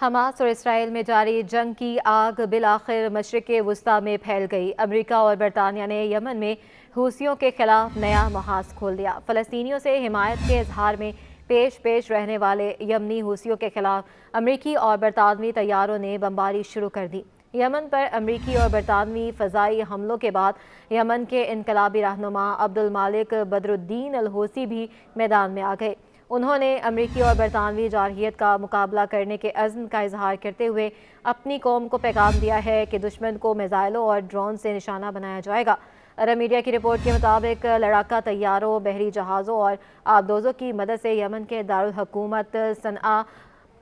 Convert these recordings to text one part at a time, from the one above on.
Hamas और Israel में जारी जंग की आग बिलाखिर मशरिक़ वस्ता में फैल गई। अमेरिका और बरतानिया ने यमन में हूसियों के खिलाफ नया महाज खोल दिया। फ़लस्तीनियों से हिमायत के इजहार में पेश रहने वाले यमनी हूसियों के खिलाफ अमेरिकी और बरतानवी तैयारों ने बमबारी शुरू कर दी। यमन पर अमेरिकी और बरतानवी फ़ज़ाई हमलों के बाद यमन के इनकलाबी रहनुमा अब्दुल मालिक बदरुद्दीन अल हूसी भी मैदान में आ गए। उन्होंने अमेरिकी और बरतानवी जारहियत का मुकाबला करने के अज़्म का इजहार करते हुए अपनी कौम को पैगाम दिया है कि दुश्मन को मिसाइलों और ड्रोन से निशाना बनाया जाएगा। अरब मीडिया की रिपोर्ट के मुताबिक लड़ाका तैयारों, बहरी जहाज़ों और आबदोज़ों की मदद से यमन के दारुल हुकूमत सनआ,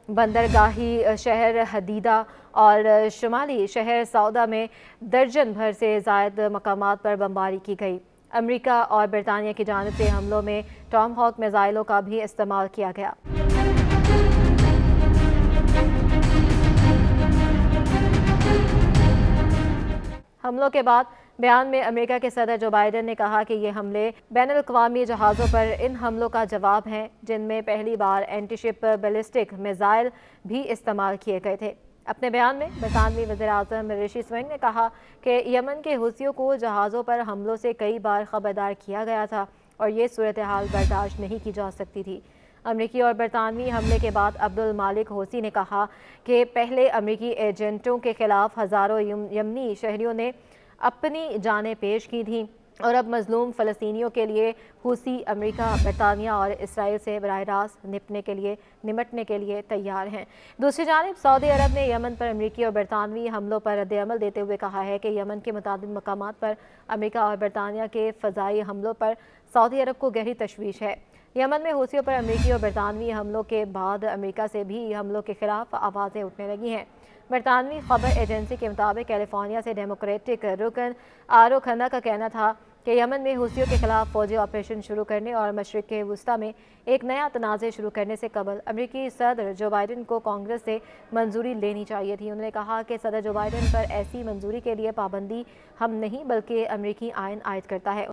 बंदरगाही शहर हदीदा और शुमाली शहर सौदा में दर्जन भर से ज़ायद मकामात पर बमबारी की गई। अमेरिका और बरतानिया की जानिब से हमलों में टॉमहॉक मिसाइलों का भी इस्तेमाल किया गया। हमलों के बाद बयान में अमेरिका के सदर जो बाइडन ने कहा कि ये हमले बैनुल-अक़वामी जहाज़ों पर इन हमलों का जवाब हैं जिनमें पहली बार एंटीशिप बैलिस्टिक मिसाइल भी इस्तेमाल किए गए थे। अपने बयान में बरतानवी वज़ीर-ए-आज़म ऋषि सुनक ने कहा कि यमन के हूसियों को जहाज़ों पर हमलों से कई बार खबरदार किया गया था और ये सूरत हाल बर्दाश्त नहीं की जा सकती थी। अमेरिकी और बरतानवी हमले के बाद अब्दुल मालिक हूसी ने कहा कि पहले अमेरिकी एजेंटों के खिलाफ हज़ारों यमनी शहरियों ने अपनी जानें पेश की थीं और अब मजलूम फ़लस्तीनियों के लिए हूसी अमेरिका, बरतानिया और इसराइल से बराह रास्त निमटने के लिए तैयार हैं। दूसरी जानिब सऊदी अरब ने यमन पर अमेरिकी और बरतानवी हमलों पर रद्द-ए-अमल देते हुए कहा है कि यमन के मुताबिक मकामात पर अमेरिका और बरतानिया के फ़ज़ाई हमलों पर सऊदी अरब को गहरी तशवीश है। यमन में हूसियों पर अमेरिकी और बरतानवी हमलों के बाद अमेरिका से भी हमलों के खिलाफ आवाज़ें उठने लगी हैं। बरतानवी खबर एजेंसी के मुताबिक कैलिफोर्निया से डेमोक्रेटिक रुकन आरो खन्ना का कहना था कि यमन में हूसियों के खिलाफ फौजी ऑपरेशन शुरू करने और मशरिक़ वस्ता में एक नया तनाज़े शुरू करने से कबल अमेरिकी सदर जो बाइडन को कांग्रेस से मंजूरी लेनी चाहिए थी। उन्होंने कहा कि सदर जो बाइडन पर ऐसी मंजूरी के लिए पाबंदी हम नहीं बल्कि अमेरिकी आइन आयद करता है।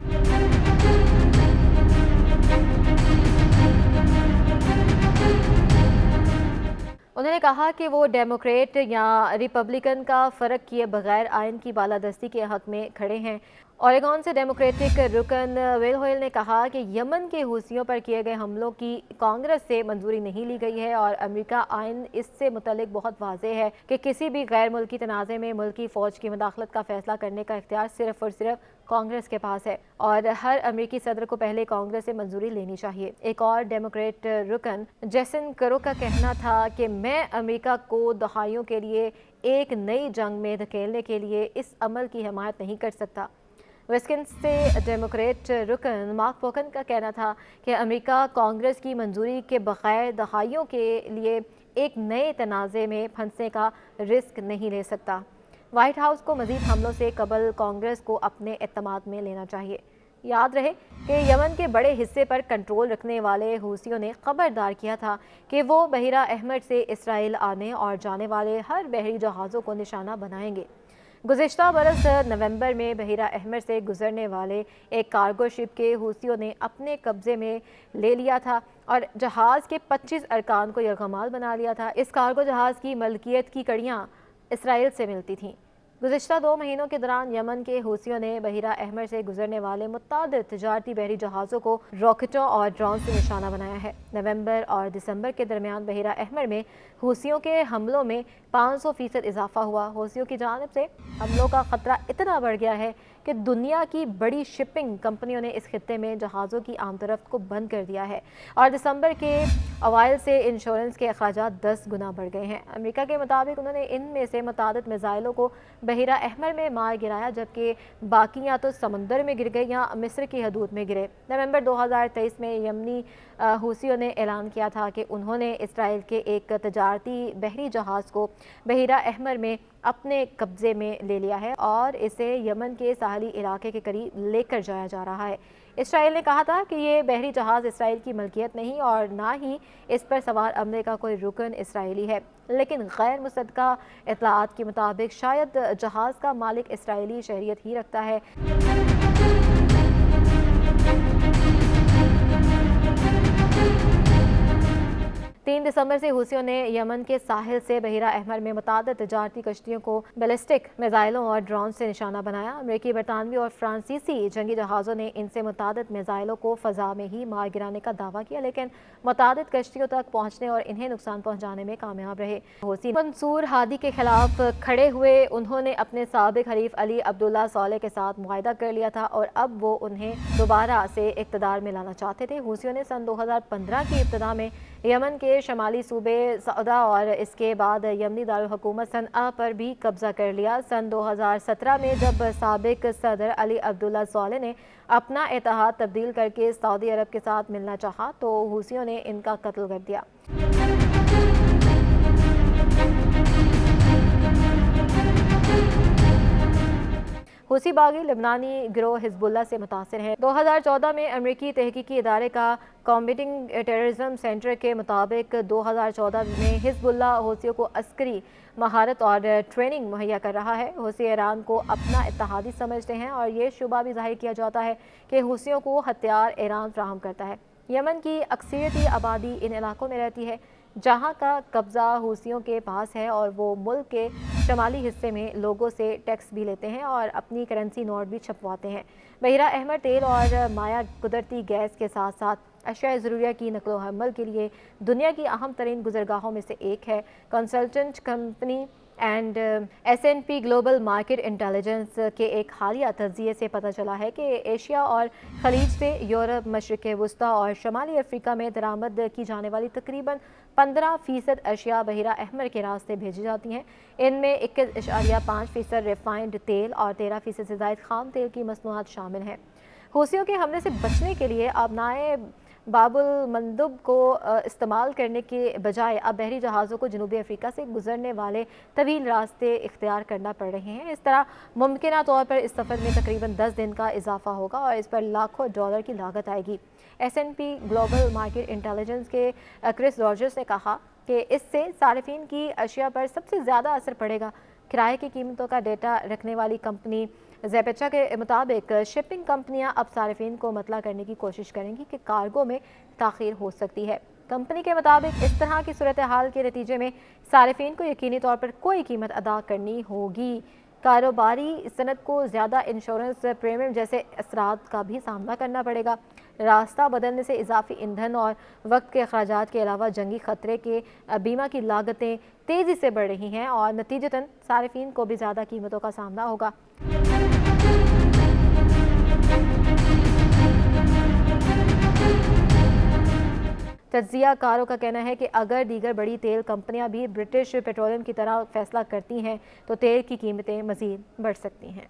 उन्होंने कहा कि वो डेमोक्रेट या रिपब्लिकन का फ़र्क किए बगैर आइन की बालादस्ती के हक़ में खड़े हैं। ओरेगोन से डेमोक्रेटिक रुकन विल होयल ने कहा कि यमन के हूसियों पर किए गए हमलों की कांग्रेस से मंजूरी नहीं ली गई है और अमेरिका आइन इससे मुतल्लिक बहुत वाज़ेह है कि किसी भी गैर मुल्की तनाज़े में मुल्की फ़ौज की मुदाखलत का फ़ैसला करने का इख्तियार सिर्फ़ और सिर्फ कांग्रेस के पास है और हर अमेरिकी सदर को पहले कांग्रेस से मंजूरी लेनी चाहिए। एक और डेमोक्रेट रुकन जेसन करो का कहना था कि मैं अमेरिका को दहाइयों के लिए एक नई जंग में धकेलने के लिए इस अमल की हिमायत नहीं कर सकता। विस्कन्स से डेमोक्रेट रुकन मार्क पोकन का कहना था कि अमेरिका कांग्रेस की मंजूरी के बगैर दहाइयों के लिए एक नए तनाज़े में फंसने का रिस्क नहीं ले सकता। व्हाइट हाउस को मज़ीद हमलों से कबल कांग्रेस को अपने एतमाद में लेना चाहिए। याद रहे कि यमन के बड़े हिस्से पर कंट्रोल रखने वाले हूसियों ने खबरदार किया था कि वो बहिरा अहमद से इसराइल आने और जाने वाले हर बहरी जहाज़ों को निशाना बनाएंगे। गुज़िश्ता बरस नवंबर में बहिरा अहमद से गुजरने वाले एक कार्गो शिप के हूसियों ने अपने कब्जे में ले लिया था और जहाज़ के 25 अरकान को यरगमाल बना लिया था। इस कार्गो जहाज़ की मलकियत की कड़ियाँ इसराइल से मिलती थीं। गुज़िश्ता 2 महीनों के दौरान यमन के हूसियों ने बहिरा अहमद से गुजरने वाले मुतादिद तिजारती बहरी जहाज़ों को रॉकेटों और ड्रोन से निशाना बनाया है। नवंबर और दिसंबर के दरमियान बहिरा अहमद में हूसियों के हमलों में 500% इजाफा हुआ। हूसियों की जानिब से हमलों का ख़तरा इतना बढ़ गया है कि दुनिया की बड़ी शिपिंग कंपनियों ने इस खित्ते में जहाज़ों की आमदरफ्त को बंद कर दिया है और दिसंबर के अवाइल से इंश्योरेंस के अखराजात 10 गुना बढ़ गए हैं। अमेरिका के मुताबिक उन्होंने इनमें से मुतादिद मिसाइलों को बहिरा अहमद में मार गिराया जबकि बाकी या तो समंदर में गिर गए या मिस्र की हदूद में गिरे। नवंबर 2023 में यमनी हूसियों ने ऐलान किया था कि उन्होंने इसराइल के एक तजारती बहरी जहाज़ को बहिरा अहमद में अपने कब्जे में ले लिया है और इसे यमन के साहली इलाके के करीब लेकर जाया जा रहा है। इसराइल ने कहा था कि ये बहरी जहाज़ इसराइल की मलकियत नहीं और ना ही इस पर सवार अमले का कोई रुकन इसराइली है, लेकिन गैर मुसद्दका इत्तलाआत के मुताबिक शायद जहाज़ का मालिक इसराइली शहरियत ही रखता है। 3 दिसंबर से हूसियों ने यमन के साहिल से बहिरा अहमर में मुतादिद तजारती कश्तियों को बैलिस्टिक मिज़ाइलों और ड्रोन से निशाना बनाया। अमरीकी, बरतानवी और फ्रांसीसी जंगी जहाज़ों ने इनसे मुतादिद मिज़ाइलों को फ़ज़ा में ही मार गिराने का दावा किया, लेकिन मुतादिद कश्तियों तक पहुँचने और इन्हें नुकसान पहुँचाने में कामयाब रहे। हूसी मंसूर हादी के खिलाफ खड़े हुए उन्होंने अपने साबिक हरीफ अली अब्दुल्ला सॉलेह के साथ मुआहिदा कर लिया था और अब वो उन्हें दोबारा से इक़्तिदार में लाना चाहते थे। हूसियों ने सन 2015 की इब्तिदा में यमन के शमाली सूबे सौदा और इसके बाद यमनी दारुल हुकूमत सनआ पर भी कब्जा कर लिया। सन 2017 में जब साबिक सदर अली अब्दुल्ला सॉलेह ने अपना इत्तेहाद तब्दील करके सऊदी अरब के साथ मिलना चाहा तो हूसियों ने इनका कत्ल कर दिया। हूसी बागी लिबनानी गिरोह हिजबुल्लाह से मुतासिर है। 2014 में अमरीकी तहकीकी इदारे का कॉम्बेटिंग टेररिज्म सेंटर के मुताबिक 2014 में हिजबुल्लाह हूसियों को अस्करी महारत और ट्रेनिंग मुहैया कर रहा है। हूसी ईरान को अपना इत्तेहादी समझते हैं और ये शुबा भी जाहिर किया जाता है कि हूसियों को हथियार ईरान फराहम करता है। यमन की अक्सरियती आबादी इन इलाकों में रहती है जहां का कब्जा हूसियों के पास है और वो मुल्क के शमाली हिस्से में लोगों से टैक्स भी लेते हैं और अपनी करेंसी नोट भी छपवाते हैं। बहिरा अहमर तेल और माया कुदरती गैस के साथ साथ अशिया ज़रूरिया की नकलो हमल के लिए दुनिया की अहम तरीन गुजरगाहों में से एक है। Consultant company and S&P global market intelligence के एक हालिया तज्ज़िये से पता चला है कि एशिया और खलीज से यूरोप, मशरिक़ वस्ता और शमाली अफ्रीका में दरामद की जाने वाली तकरीबन 15% अशिया बहिरा अहमर के रास्ते भेजी जाती हैं। इनमें 21.5% रिफाइंड तेल और 13% से ज़ायद खाम तेल की मसनूआत शामिल हैं। हूसियों के हमले से बचने के लिए आबनाए बाबुल मंदब को इस्तेमाल करने के बजाय अब बहरी जहाज़ों को जनूबी अफ्रीका से गुजरने वाले तवील रास्ते इख्तियार करना पड़ रहे हैं। इस तरह मुमकिन तौर पर इस सफ़र में तकरीबन 10 दिन का इजाफा होगा और इस पर लाखों डॉलर की लागत आएगी। S&P ग्लोबल मार्केट इंटेलिजेंस के क्रिस रॉजर्स ने कहा कि इससे सारिफिन की अशिया पर सबसे ज़्यादा असर पड़ेगा। किराए की कीमतों का डेटा रखने वाली कंपनी ज़ेपेचा के मुताबिक शिपिंग कंपनियां अब सारिफिन को मतला करने की कोशिश करेंगी कि कार्गो में ताख़ीर हो सकती है। कंपनी के मुताबिक इस तरह की सूरत हाल के नतीजे में सारिफिन को यकीनी तौर पर कोई कीमत अदा करनी होगी। कारोबारी सनत को ज़्यादा इंश्योरेंस प्रीमियम जैसे असरात का भी सामना करना पड़ेगा। रास्ता बदलने से इजाफी ईंधन और वक्त के अखराजात के अलावा जंगी खतरे के बीमा की लागतें तेज़ी से बढ़ रही हैं और नतीजतन सारिफिन को भी ज़्यादा कीमतों का सामना होगा। तज्ज़िया कारों का कहना है कि अगर दीगर बड़ी तेल कंपनियां भी ब्रिटिश पेट्रोलियम की तरह फैसला करती हैं तो तेल की कीमतें मज़ीद बढ़ सकती हैं।